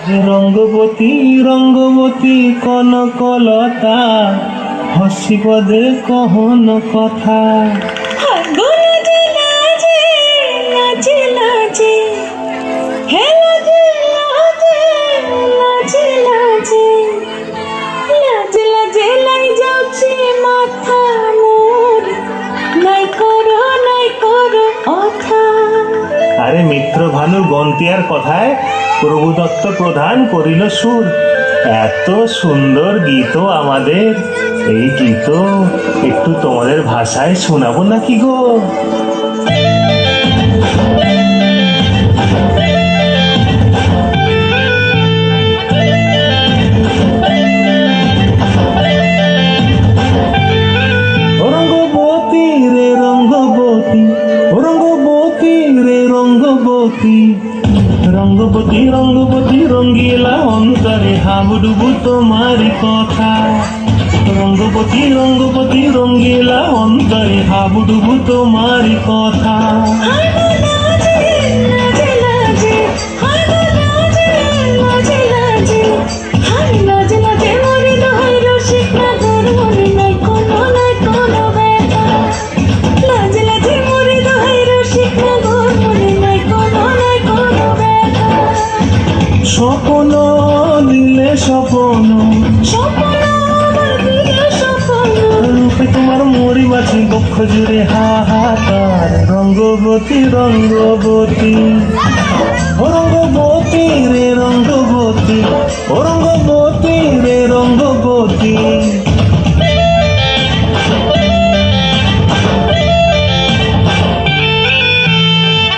রঙ্গবতী রঙ্গবতী কনকলতা হসিব দে কহন কথা। আরে মিত্র ভানু গন্তিয়ার কথায় প্রভু দত্ত প্রধান করিল সুর। এত সুন্দর গীত আমাদের, এই গীত একটু তোমাদের ভাষায় শোনাবো নাকি গো? রঙ্গবতী রে রঙ্গবতী, রঙ্গবতী রে রঙ্গবতী, রঙ্গবতী রঙ্গবতী রঙ্গিলা অন্তরে হাবুডুবু তোমারি কথা। রঙ্গবতী রঙ্গবতী রঙ্গিলা অন্তরে হাবুডুবু তোমারি কথা। স্বপ্ন দিলে স্বপ্ন, রূপে তোমার মরি বাছি বক্ষ জুড়ে হাহাকার। রঙ্গবতী রঙ্গবতী, ও রঙ্গবতী রে রঙ্গবতী, ও রঙ্গবতী রে রঙ্গবতী।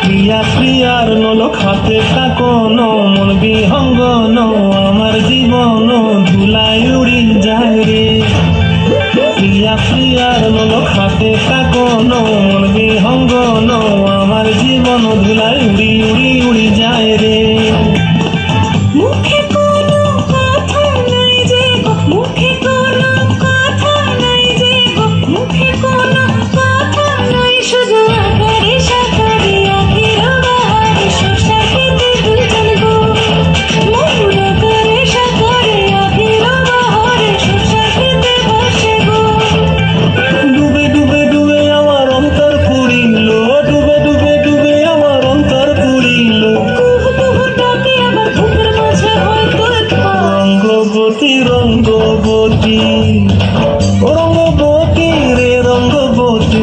প্রিয়া প্রিয়ার নলক হাতে কাকন, মন বিহঙ্গন আমার জীবন ধুলাই উড়ি যায় রে। প্রিয়া প্রিয়ার নলক হাতে কাকন, মন বিহঙ্গন আমার জীবন ধুলাই উড়ি উড়ি উড়ি যায় রে। রঙ্গবতী ও রঙ্গবতী রে রঙ্গবতী,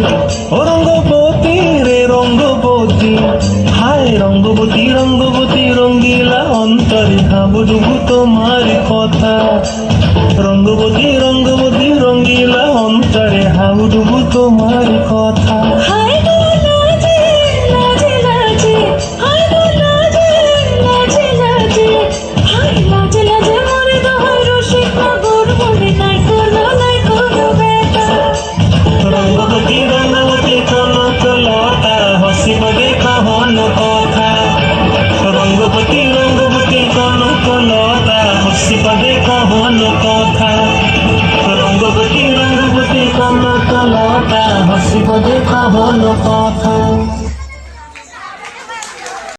ও রঙ্গবতী রে রঙ্গবতী। হায় রঙ্গবতী রঙ্গবতী রঙ্গিলা অন্তরে হাবুডুবু তোমার কথা। রঙ্গবতী রঙ্গবতী রঙ্গিলা অন্তরে হাবুডুবু তোমার কথা। রঙ্গবতী রঙ্গবতী কনকলতা হসিব দে কহন কথা। রঙ্গবতী রঙ্গবতী কনকলতা হসিব দে কহন কথা। রঙ্গবতী রঙ্গবতী কনকলতা হসিব দে কহন কথা।